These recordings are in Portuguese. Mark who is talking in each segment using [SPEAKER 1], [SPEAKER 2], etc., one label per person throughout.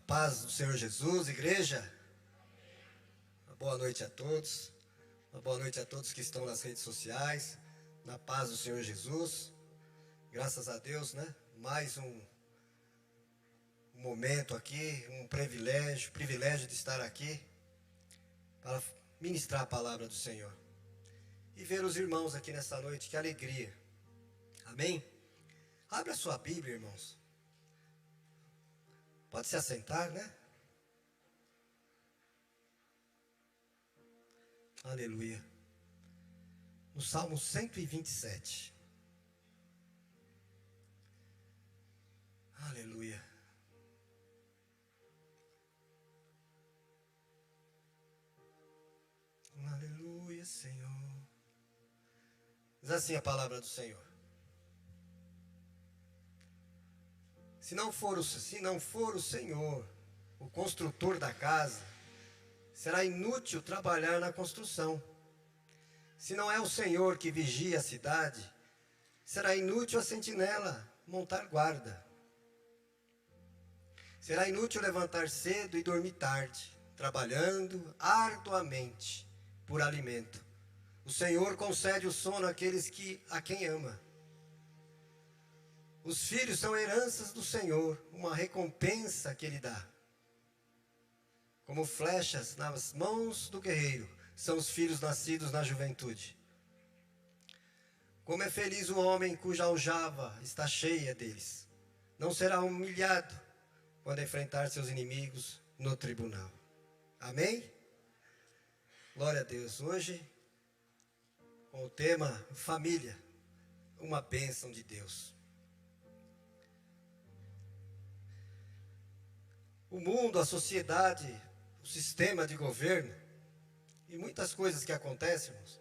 [SPEAKER 1] A paz do Senhor Jesus, igreja. Uma boa noite a todos. Uma boa noite a todos que estão nas redes sociais. Na paz do Senhor Jesus. Graças a Deus, né? Mais um momento aqui, um privilégio de estar aqui para ministrar a palavra do Senhor. E ver os irmãos aqui nessa noite, que alegria. Amém? Abra sua Bíblia, irmãos. Pode se assentar, né? Aleluia. No Salmo 127. Aleluia. Aleluia, Senhor. Diz assim a palavra do Senhor. Se não for o Senhor, o construtor da casa, será inútil trabalhar na construção. Se não é o Senhor que vigia a cidade, será inútil a sentinela montar guarda. Será inútil levantar cedo e dormir tarde, trabalhando arduamente por alimento. O Senhor concede o sono àqueles a quem ama. Os filhos são heranças do Senhor, uma recompensa que Ele dá. Como flechas nas mãos do guerreiro, são os filhos nascidos na juventude. Como é feliz o homem cuja aljava está cheia deles. Não será humilhado quando enfrentar seus inimigos no tribunal. Amém? Glória a Deus. Hoje, com o tema família, uma bênção de Deus. O mundo, a sociedade, o sistema de governo e muitas coisas que acontecem, irmãos.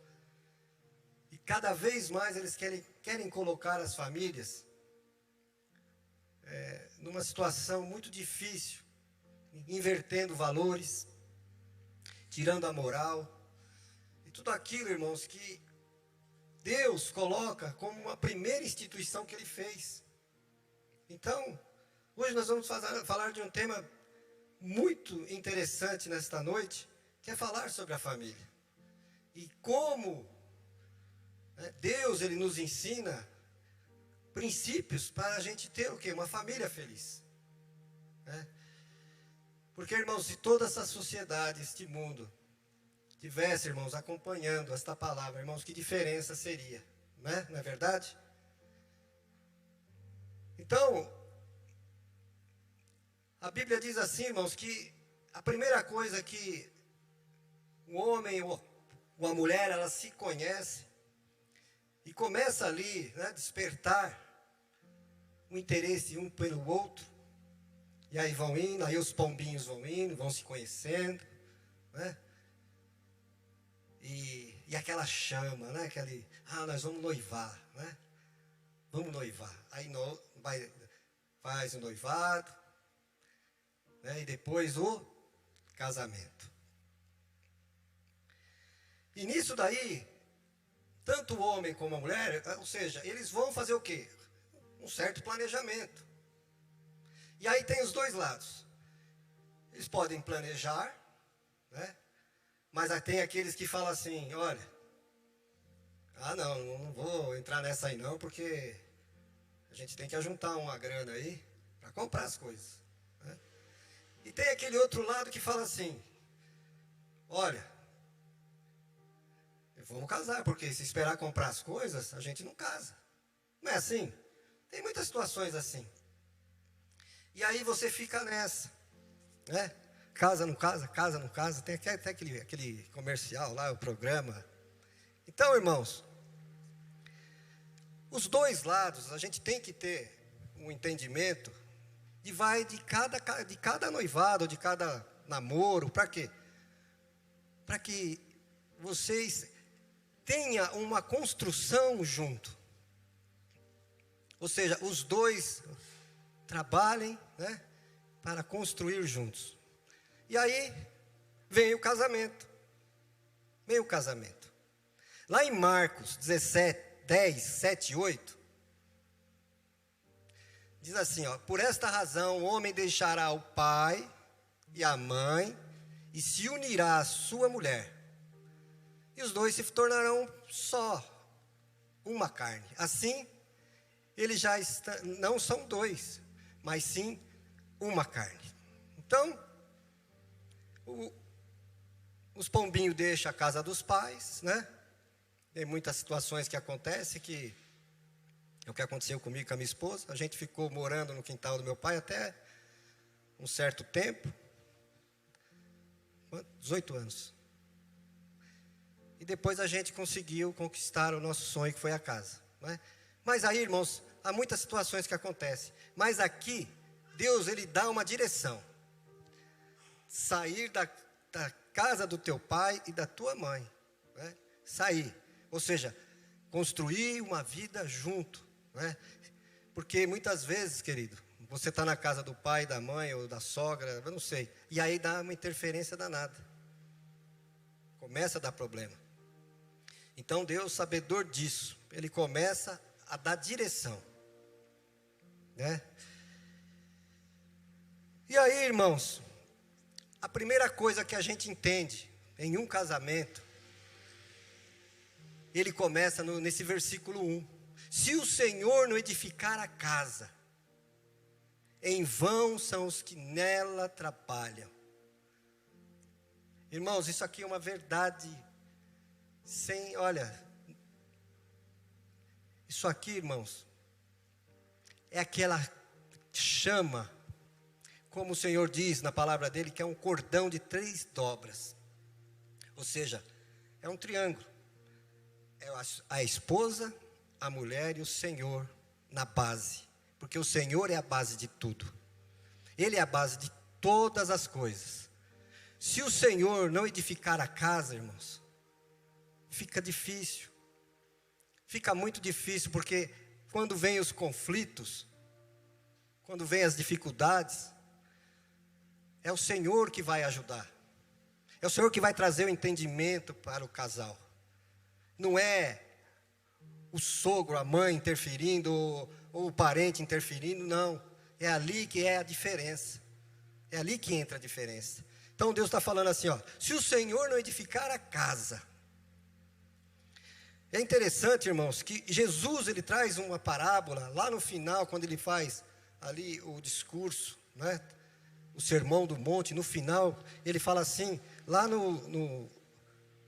[SPEAKER 1] E cada vez mais eles querem colocar as famílias numa situação muito difícil, invertendo valores, tirando a moral. E tudo aquilo, irmãos, que Deus coloca como uma primeira instituição que Ele fez. Então, hoje nós vamos falar de um tema muito interessante nesta noite, que é falar sobre a família. E como Deus, Ele nos ensina princípios para a gente ter o quê? Uma família feliz. Porque, irmãos, se toda essa sociedade, este mundo, tivesse, irmãos, acompanhando esta palavra, irmãos, que diferença seria, né? Não é verdade? Então, a Bíblia diz assim, irmãos, que a primeira coisa que o homem ou a mulher, ela se conhece e começa ali, né, despertar o interesse um pelo outro. E aí vão indo, aí os pombinhos vão indo, vão se conhecendo, né? E aquela chama, né? Nós vamos noivar, né? Vamos noivar. Aí faz o noivado, né? E depois o casamento. E nisso daí, tanto o homem como a mulher, ou seja, eles vão fazer o quê? Um certo planejamento. E aí tem os dois lados. Eles podem planejar, né? Mas aí tem aqueles que falam assim, olha, não vou entrar nessa aí não, porque a gente tem que ajuntar uma grana aí para comprar as coisas. Né? E tem aquele outro lado que fala assim, olha, vamos casar, porque se esperar comprar as coisas, a gente não casa. Não é assim? Tem muitas situações assim. E aí você fica nessa, né? Casa, não casa, casa, não casa. Tem até aquele comercial lá, o programa. Então, irmãos, os dois lados, a gente tem que ter um entendimento de cada noivado, de cada namoro. Para quê? Para que vocês tenham uma construção junto. Ou seja, os dois trabalhem, né, para construir juntos. E aí vem o casamento. Vem o casamento. Lá em Marcos 10, 7 e 8, Diz assim, ó: por esta razão o homem deixará o pai e a mãe e se unirá à sua mulher. E os dois se tornarão só uma carne. Assim, eles já não são dois, mas sim uma carne. Então, os pombinhos deixam a casa dos pais, né? Tem muitas situações que acontecem, que é o que aconteceu comigo e com a minha esposa. A gente ficou morando no quintal do meu pai até um certo tempo, 18 anos. E depois a gente conseguiu conquistar o nosso sonho, que foi a casa, né? Mas aí, irmãos, há muitas situações que acontecem. Mas aqui, Deus, Ele dá uma direção. Sair da casa do teu pai e da tua mãe, né? Sair, ou seja, construir uma vida junto, né? Porque muitas vezes, querido, você está na casa do pai, da mãe ou da sogra, eu não sei, e aí dá uma interferência danada, começa a dar problema. Então Deus, sabedor disso, Ele começa a dar direção, né? E aí, irmãos, a primeira coisa que a gente entende em um casamento, ele começa nesse versículo 1. Se o Senhor não edificar a casa, em vão são os que nela trabalham. Irmãos, isso aqui é uma verdade olha, isso aqui, irmãos, é aquela chama, como o Senhor diz na palavra dele, que é um cordão de 3 dobras. Ou seja, é um triângulo. É a esposa, a mulher e o Senhor na base. Porque o Senhor é a base de tudo. Ele é a base de todas as coisas. Se o Senhor não edificar a casa, irmãos, fica difícil. Fica muito difícil, porque quando vem os conflitos, quando vem as dificuldades, é o Senhor que vai ajudar. É o Senhor que vai trazer o entendimento para o casal. Não é o sogro, a mãe interferindo, ou o parente interferindo, não. É ali que é a diferença. É ali que entra a diferença. Então Deus está falando assim, ó: se o Senhor não edificar a casa. É interessante, irmãos, que Jesus, ele traz uma parábola, lá no final, quando ele faz ali o discurso, né? O sermão do monte, no final, ele fala assim, lá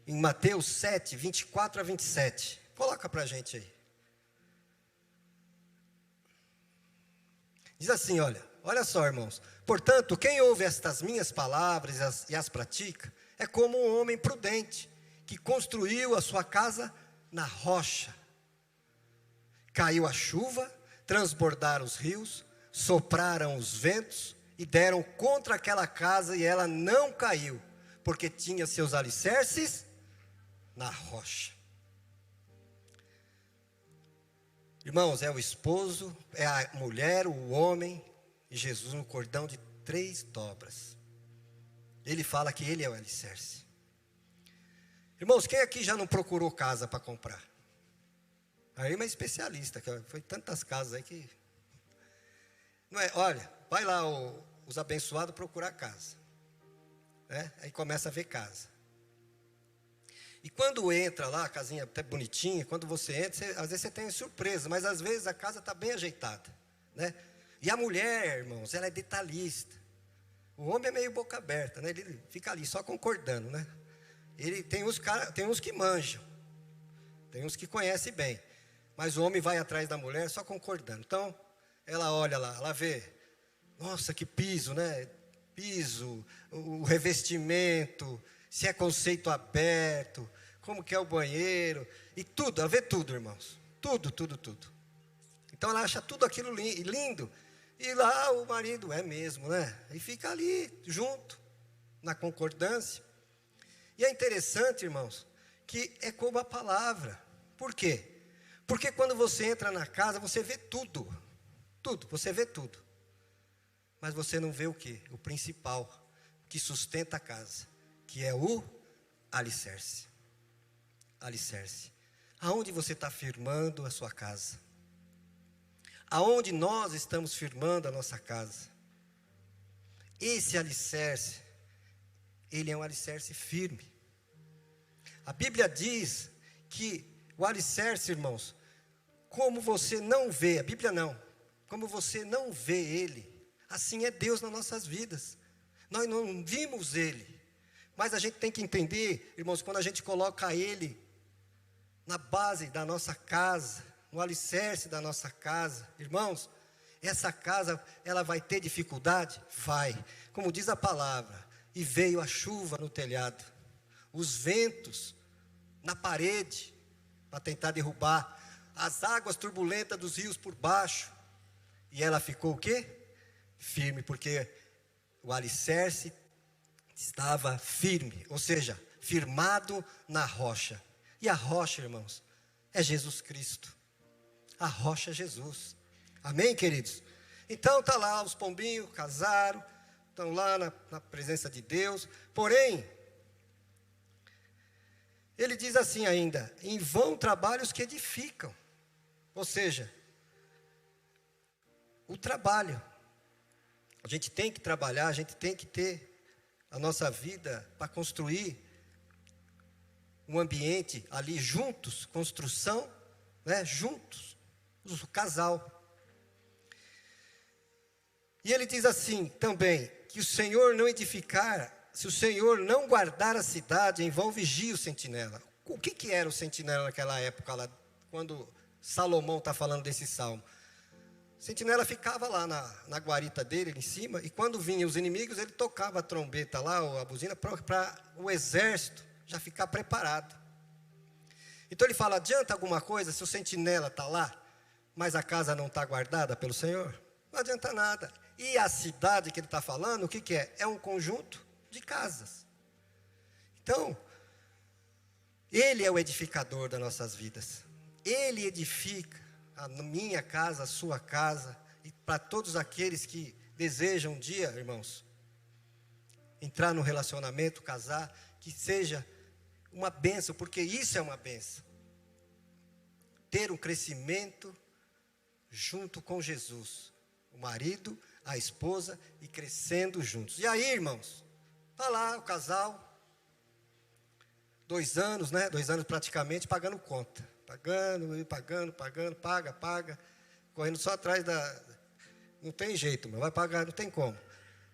[SPEAKER 1] em Mateus 7, 24 a 27. Coloca para a gente aí. Diz assim, olha só, irmãos: portanto, quem ouve estas minhas palavras e as pratica, é como um homem prudente, que construiu a sua casa na rocha. Caiu a chuva, transbordaram os rios, sopraram os ventos, e deram contra aquela casa, e ela não caiu, porque tinha seus alicerces na rocha. Irmãos, é o esposo, é a mulher, o homem, e Jesus no cordão de 3 dobras. Ele fala que ele é o alicerce. Irmãos, quem aqui já não procurou casa para comprar? Aí uma especialista, que foi tantas casas aí que... Não é, olha, vai lá os abençoados procurar casa, né? Aí começa a ver casa. E quando entra lá, a casinha até bonitinha, quando você entra, às vezes você tem surpresa, mas às vezes a casa está bem ajeitada, né? E a mulher, irmãos, ela é detalhista. O homem é meio boca aberta, né? Ele fica ali só concordando, né? Tem uns que manjam, tem uns que conhecem bem, mas o homem vai atrás da mulher só concordando. Então, ela olha lá, ela vê, nossa, que piso, né? Piso, o revestimento, se é conceito aberto, como que é o banheiro, e tudo, ela vê tudo, irmãos, tudo. Então ela acha tudo aquilo lindo, e lá o marido é mesmo, né? E fica ali junto, na concordância. E é interessante, irmãos, que é como a palavra. Por quê? Porque quando você entra na casa, você vê tudo, você vê tudo. Mas você não vê o quê? O principal, que sustenta a casa, que é o alicerce. Alicerce. Aonde você está firmando a sua casa? aonde nós estamos firmando a nossa casa. Esse alicerce, ele é um alicerce firme. A Bíblia diz que o alicerce, irmãos, como você não vê, a Bíblia não, como você não vê ele, assim é Deus nas nossas vidas. Nós não vimos ele, mas a gente tem que entender, irmãos, quando a gente coloca ele na base da nossa casa, no alicerce da nossa casa, irmãos, essa casa, ela vai ter dificuldade? Vai. Como diz a palavra, e veio a chuva no telhado, os ventos na parede, para tentar derrubar, as águas turbulentas dos rios por baixo, e ela ficou o quê? Firme, porque o alicerce estava firme, ou seja, firmado na rocha. E a rocha, irmãos, é Jesus Cristo. A rocha é Jesus. Amém, queridos? Então está lá os pombinhos, casaram, estão lá na presença de Deus. Porém, ele diz assim ainda, em vão trabalhos que edificam. Ou seja, o trabalho. A gente tem que trabalhar, a gente tem que ter a nossa vida para construir um ambiente ali juntos, construção, né, juntos, o casal. E ele diz assim também, que o Senhor não edificar, se o Senhor não guardar a cidade, em vão vigia o sentinela. O que era o sentinela naquela época, lá, quando Salomão está falando desse salmo? O sentinela ficava lá na guarita dele, em cima, e quando vinham os inimigos, ele tocava a trombeta lá, ou a buzina, para o exército já ficar preparado. Então ele fala, adianta alguma coisa se o sentinela está lá, mas a casa não está guardada pelo Senhor? Não adianta nada. E a cidade que ele está falando, o que é? É um conjunto de casas. Então, ele é o edificador das nossas vidas. Ele edifica a minha casa, a sua casa, e para todos aqueles que desejam um dia, irmãos, entrar no relacionamento, casar, que seja uma bênção, porque isso é uma bênção. Ter um crescimento junto com Jesus, o marido, a esposa, e crescendo juntos. E aí, irmãos, está lá o casal, 2 anos, né? 2 anos praticamente, pagando conta. Pagando, paga, correndo só atrás da... Não tem jeito, mas vai pagar, não tem como.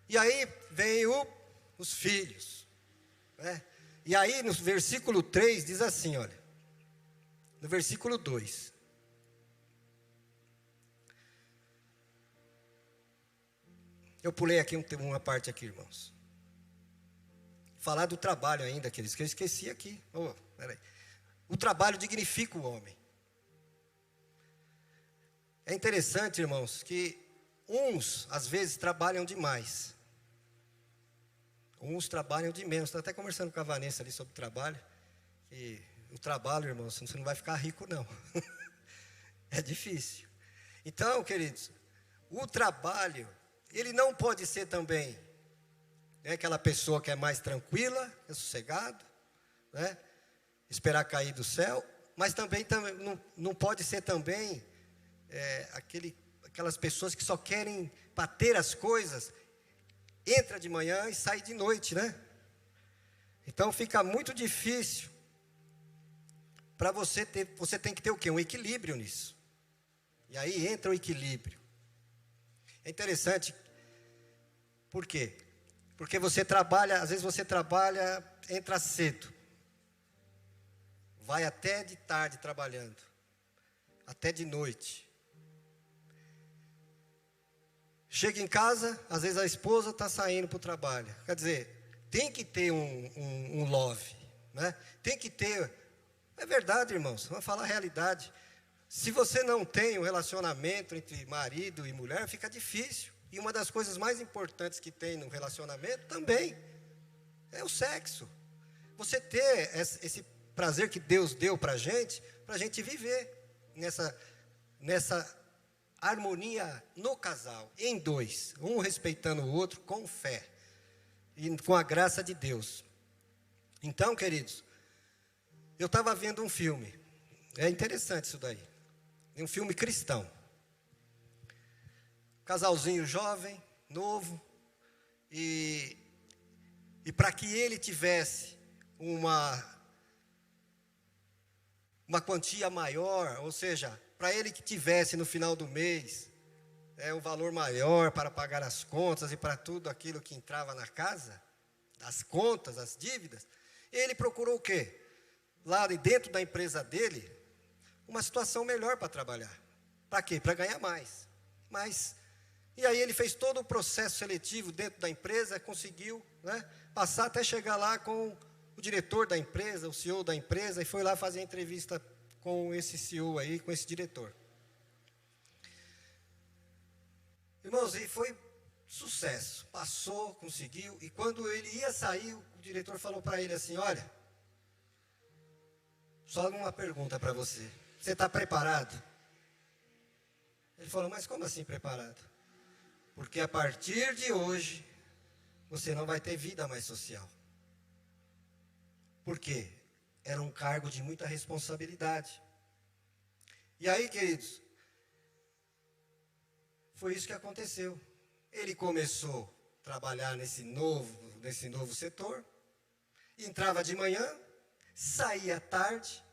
[SPEAKER 1] E aí vem os filhos, né? E aí no versículo 3 diz assim, olha, no versículo 2. Eu pulei aqui uma parte aqui, irmãos. Falar do trabalho ainda, que eu esqueci aqui. Peraí. O trabalho dignifica o homem. É interessante, irmãos, que uns, às vezes, trabalham demais. Uns trabalham de menos. Estou até conversando com a Vanessa ali sobre o trabalho. E o trabalho, irmãos, você não vai ficar rico, não. É difícil. Então, queridos, o trabalho, ele não pode ser também, né, aquela pessoa que é mais tranquila, é sossegado, né? Esperar cair do céu, mas também não pode ser também aquelas pessoas que só querem bater as coisas, entra de manhã e sai de noite, né? Então fica muito difícil para você tem que ter o quê? Um equilíbrio nisso. E aí entra o equilíbrio. É interessante, por quê? Porque você trabalha, às vezes você trabalha, entra cedo. Vai até de tarde trabalhando, até de noite. Chega em casa, às vezes a esposa está saindo para o trabalho. Quer dizer, tem que ter um love, né? Tem que ter, é verdade, irmãos, vamos falar a realidade. Se você não tem um relacionamento entre marido e mulher, fica difícil. E uma das coisas mais importantes que tem no relacionamento também é o sexo. Você ter esse prazer que Deus deu para a gente viver nessa harmonia no casal, em dois, um respeitando o outro com fé e com a graça de Deus. Então, queridos, eu estava vendo um filme, é interessante isso daí, um filme cristão. casalzinho jovem, novo, e para que ele tivesse uma quantia maior, ou seja, para ele que tivesse no final do mês um valor maior para pagar as contas e para tudo aquilo que entrava na casa, as contas, as dívidas, ele procurou o quê? Lá dentro da empresa dele, uma situação melhor para trabalhar. Para quê? Para ganhar mais. E aí ele fez todo o processo seletivo dentro da empresa, conseguiu, né, passar até chegar lá com o diretor da empresa, o CEO da empresa, e foi lá fazer a entrevista com esse CEO aí, com esse diretor. Irmãos, e foi sucesso. Passou, conseguiu, e quando ele ia sair, o diretor falou para ele assim: olha, só uma pergunta para você. Você está preparado? Ele falou: mas como assim preparado? Porque a partir de hoje, você não vai ter vida mais social. Por quê? Era um cargo de muita responsabilidade. E aí, queridos, foi isso que aconteceu. Ele começou a trabalhar nesse novo setor, entrava de manhã, saía à tarde,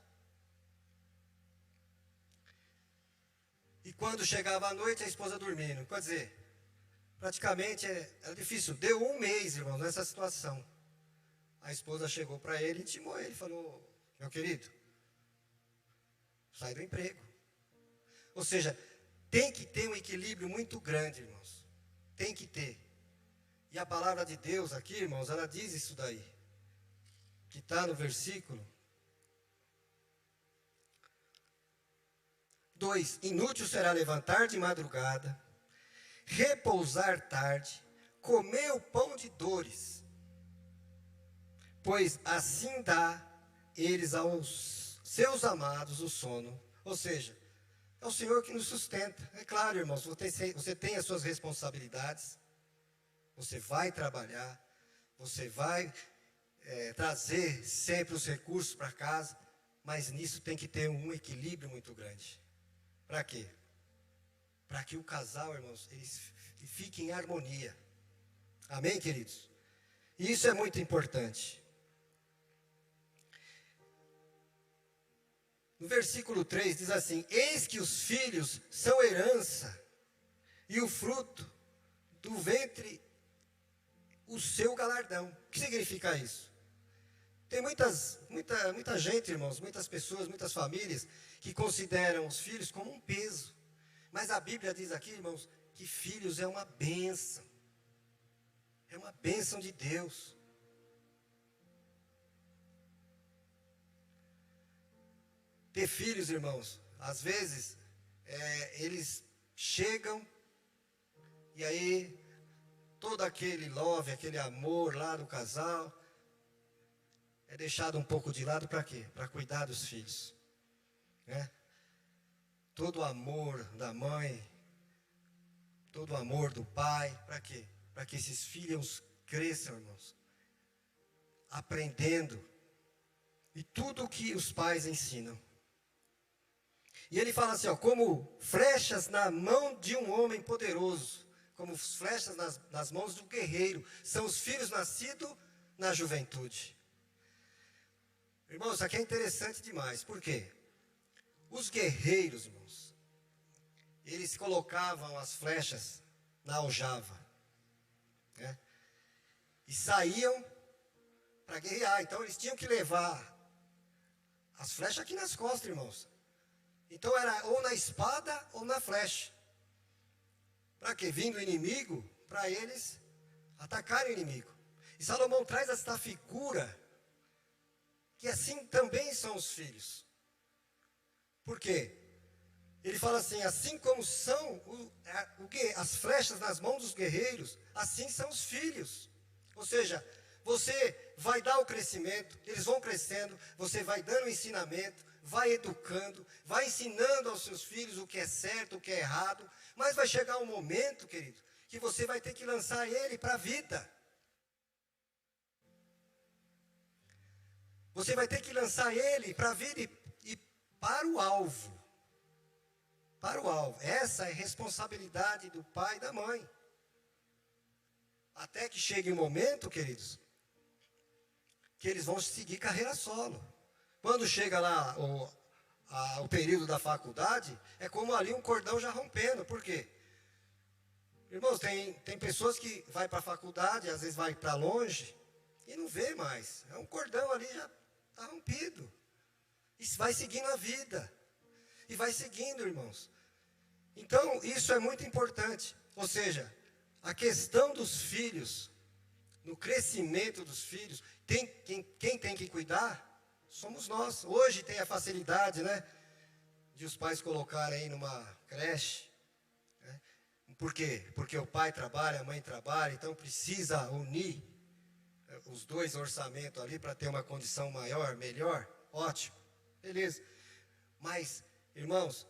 [SPEAKER 1] e quando chegava à noite, a esposa dormindo. Quer dizer, praticamente era difícil. Deu um mês, irmãos, nessa situação. A esposa chegou para ele, intimou ele, falou: meu querido, sai do emprego. Ou seja, tem que ter um equilíbrio muito grande, irmãos. Tem que ter. E a palavra de Deus aqui, irmãos, ela diz isso daí. Que está no versículo 2. Inútil será levantar de madrugada, repousar tarde, comer o pão de dores, pois assim dá eles aos seus amados o sono. Ou seja, é o Senhor que nos sustenta. É claro, irmãos, você tem as suas responsabilidades, você vai trabalhar, você vai trazer sempre os recursos para casa, mas nisso tem que ter um equilíbrio muito grande. Para quê? Para que o casal, irmãos, eles fiquem em harmonia. Amém, queridos? E isso é muito importante. No versículo 3 diz assim: eis que os filhos são herança, e o fruto do ventre o seu galardão. O que significa isso? Tem muita gente, irmãos, muitas pessoas, muitas famílias que consideram os filhos como um peso. Mas a Bíblia diz aqui, irmãos, que filhos é uma bênção. É uma bênção de Deus. Ter filhos, irmãos, às vezes, eles chegam e aí todo aquele love, aquele amor lá do casal é deixado um pouco de lado para quê? Para cuidar dos filhos, né? Todo o amor da mãe, todo o amor do pai, para quê? Para que esses filhos cresçam, irmãos, aprendendo e tudo o que os pais ensinam. E ele fala assim, ó, como flechas na mão de um homem poderoso, como flechas nas mãos do guerreiro, são os filhos nascidos na juventude. Irmãos, isso aqui é interessante demais. Por quê? Os guerreiros, irmãos, eles colocavam as flechas na aljava, né? E saíam para guerrear. Então eles tinham que levar as flechas aqui nas costas, irmãos. Então era ou na espada ou na flecha. Para que? Vindo o inimigo, para eles atacarem o inimigo. E Salomão traz esta figura, que assim também são os filhos. Por quê? Ele fala assim, assim como são as flechas nas mãos dos guerreiros, assim são os filhos. Ou seja, você vai dar o crescimento, eles vão crescendo, você vai dando o ensinamento, vai educando, vai ensinando aos seus filhos o que é certo, o que é errado, mas vai chegar um momento, querido, que você vai ter que lançar ele para a vida. Você vai ter que lançar ele para a vida e para o alvo. para o alvo. Essa é responsabilidade do pai e da mãe. Até que chegue um momento, queridos, que eles vão seguir carreira solo. Quando chega lá o período da faculdade, é como ali um cordão já rompendo. Por quê? Irmãos, tem pessoas que vai para a faculdade, às vezes vai para longe, e não vê mais. É um cordão ali, já está rompido. E vai seguindo a vida. E vai seguindo, irmãos. Então, isso é muito importante. Ou seja, a questão dos filhos, no crescimento dos filhos, quem tem que cuidar somos nós. Hoje tem a facilidade, né, de os pais colocarem aí numa creche. Né? Por quê? Porque o pai trabalha, a mãe trabalha, então precisa unir os dois orçamentos ali para ter uma condição maior, melhor. Ótimo, beleza. Mas, irmãos,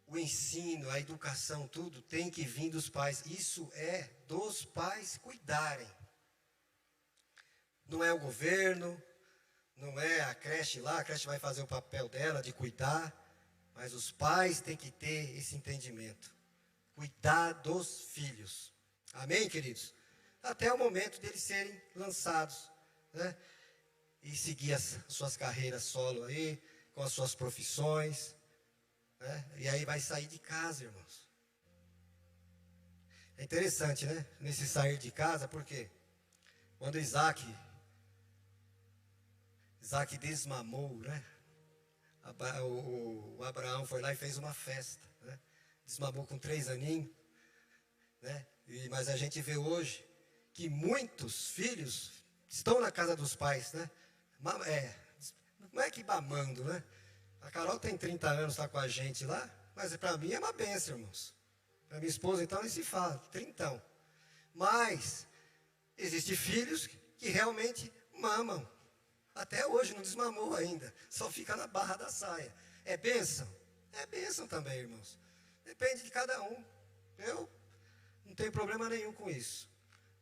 [SPEAKER 1] o ensino, a educação, tudo tem que vir dos pais. Isso é dos pais cuidarem. Não é o governo, não é a creche lá, a creche vai fazer o papel dela de cuidar, mas os pais têm que ter esse entendimento. Cuidar dos filhos. Amém, queridos? Até o momento deles serem lançados, né? E seguir as suas carreiras solo aí, com as suas profissões. Né? E aí vai sair de casa, irmãos. É interessante, né? Nesse sair de casa, porque quando Isaac desmamou, né? O Abraão foi lá e fez uma festa, né? Desmamou com 3 aninhos, né? Mas a gente vê hoje que muitos filhos estão na casa dos pais, né? Não é que mamando, né? A Carol tem 30 anos, está com a gente lá, mas para mim é uma bênção, irmãos. Para minha esposa, então, nem se fala, 30. Mas, existem filhos que realmente mamam. Até hoje não desmamou ainda, só fica na barra da saia. É bênção? É bênção também, irmãos. Depende de cada um. Eu não tenho problema nenhum com isso.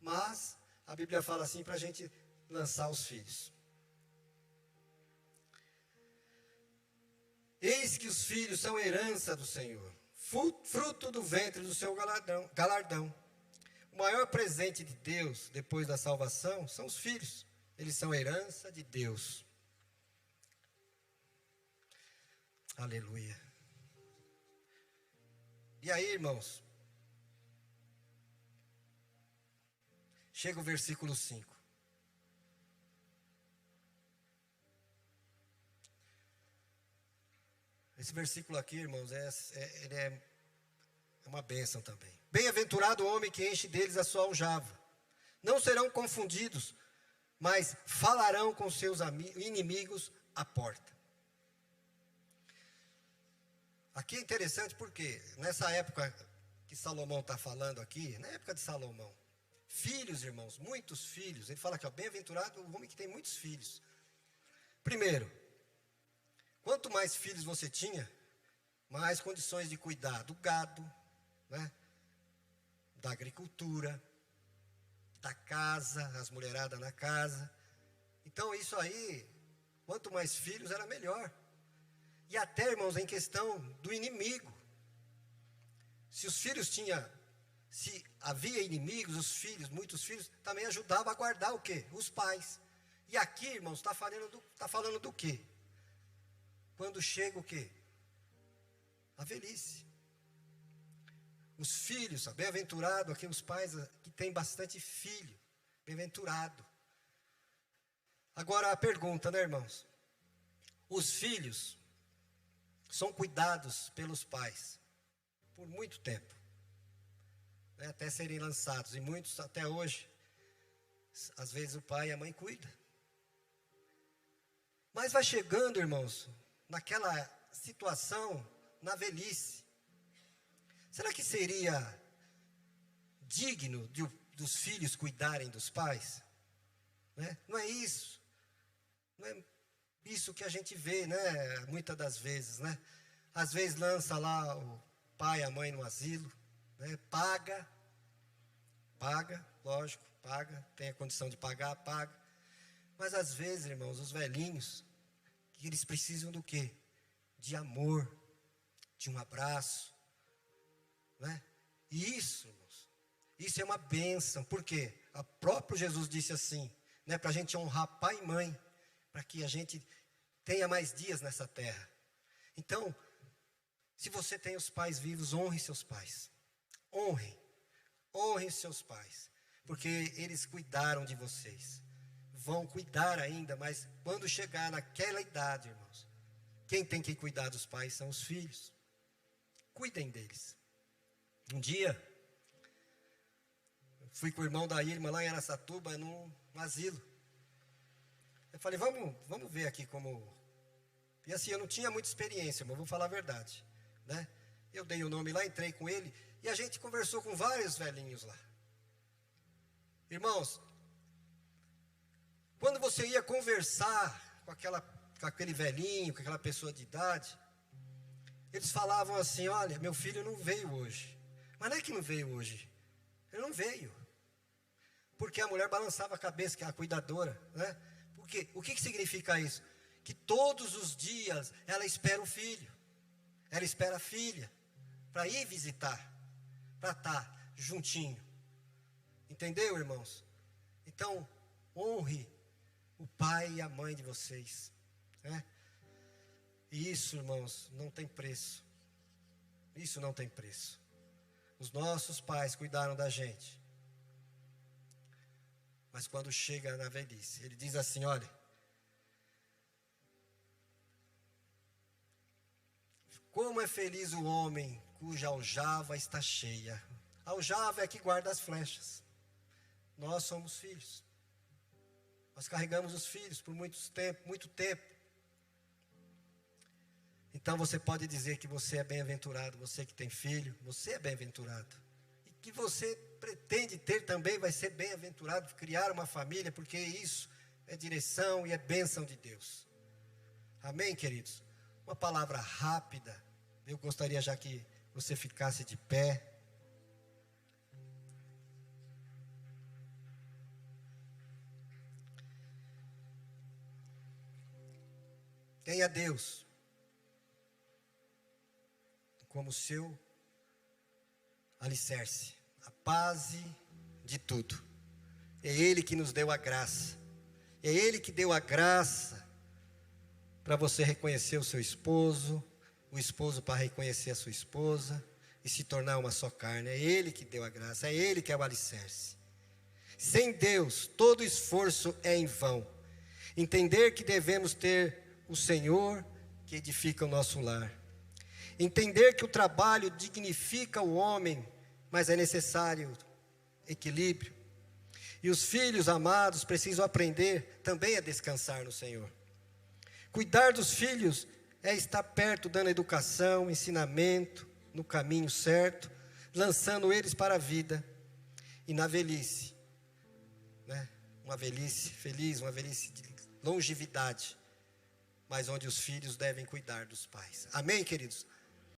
[SPEAKER 1] Mas, a Bíblia fala assim para a gente lançar os filhos. Eis que os filhos são herança do Senhor, fruto do ventre do seu galardão. O maior presente de Deus, depois da salvação, são os filhos. Eles são herança de Deus. Aleluia. E aí, irmãos, chega o versículo 5. Esse versículo aqui, irmãos, ele é uma bênção também. Bem-aventurado o homem que enche deles a sua aljava. Não serão confundidos, mas falarão com seus inimigos à porta. Aqui é interessante porque, nessa época que Salomão está falando aqui, na época de Salomão, filhos, irmãos, muitos filhos. Ele fala aqui, ó, bem-aventurado o homem que tem muitos filhos. Primeiro, quanto mais filhos você tinha, mais condições de cuidar do gado, né? Da agricultura, da casa, as mulheradas na casa. Então isso aí, quanto mais filhos era melhor. E até, irmãos, em questão do inimigo. Se havia inimigos, os filhos, muitos filhos, também ajudavam a guardar o quê? Os pais. E aqui, irmãos, está falando do quê? Quando chega o quê? A velhice. Os filhos, bem-aventurado aqui os pais que têm bastante filho. Bem-aventurado. Agora a pergunta, né, irmãos? Os filhos são cuidados pelos pais por muito tempo, né, até serem lançados. E muitos até hoje, às vezes o pai e a mãe cuidam. Mas vai chegando, irmãos, naquela situação, na velhice. Será que seria digno dos filhos cuidarem dos pais? Né? Não é isso. Não é isso que a gente vê, né? Muitas das vezes, né? Às vezes lança lá o pai e a mãe no asilo, né? Paga, lógico, paga. Tem a condição de pagar, paga. Mas às vezes, irmãos, os velhinhos, que eles precisam do quê? De amor, de um abraço, né? E isso, irmãos, isso é uma bênção. Por quê? O próprio Jesus disse assim, né? Para a gente honrar pai e mãe, para que a gente tenha mais dias nessa terra. Então, se você tem os pais vivos, honre seus pais. Honre seus pais, porque eles cuidaram de vocês. Vão cuidar ainda, mas quando chegar naquela idade, irmãos, quem tem que cuidar dos pais são os filhos. Cuidem deles. Um dia, fui com o irmão da Irma lá em Araçatuba, num asilo. Eu falei, vamos ver aqui como... E assim, eu não tinha muita experiência, mas vou falar a verdade, né? Eu dei o nome lá, entrei com ele, e a gente conversou com vários velhinhos lá. Irmãos, quando você ia conversar com aquele velhinho, com aquela pessoa de idade, eles falavam assim, olha, meu filho não veio hoje. Mas não é que não veio hoje, ele não veio. Porque a mulher balançava a cabeça, que é a cuidadora, né? Porque, o que significa isso? Que todos os dias ela espera o filho, ela espera a filha, para ir visitar, para estar juntinho. Entendeu, irmãos? Então, honre o pai e a mãe de vocês, né? E isso, irmãos, não tem preço. Isso não tem preço. Os nossos pais cuidaram da gente. Mas quando chega na velhice, ele diz assim, olha, como é feliz o homem cuja aljava está cheia. A aljava é que guarda as flechas. Nós somos filhos. Nós carregamos os filhos por muito tempo. Então você pode dizer que você é bem-aventurado, você que tem filho, você é bem-aventurado. E que você pretende ter também vai ser bem-aventurado, criar uma família, porque isso é direção e é bênção de Deus. Amém, queridos? Uma palavra rápida. Eu gostaria já que você ficasse de pé. Tenha Deus como seu alicerce, a base de tudo. É Ele que nos deu a graça. É Ele que deu a graça para você reconhecer o seu esposo, o esposo para reconhecer a sua esposa e se tornar uma só carne. É Ele que deu a graça, é Ele que é o alicerce. Sem Deus, todo esforço é em vão. Entender que devemos ter o Senhor que edifica o nosso lar. Entender que o trabalho dignifica o homem, mas é necessário equilíbrio. E os filhos amados precisam aprender também a descansar no Senhor. Cuidar dos filhos é estar perto, dando educação, ensinamento, no caminho certo, lançando eles para a vida. E na velhice, né? Uma velhice feliz, uma velhice de longevidade, mas onde os filhos devem cuidar dos pais. Amém, queridos?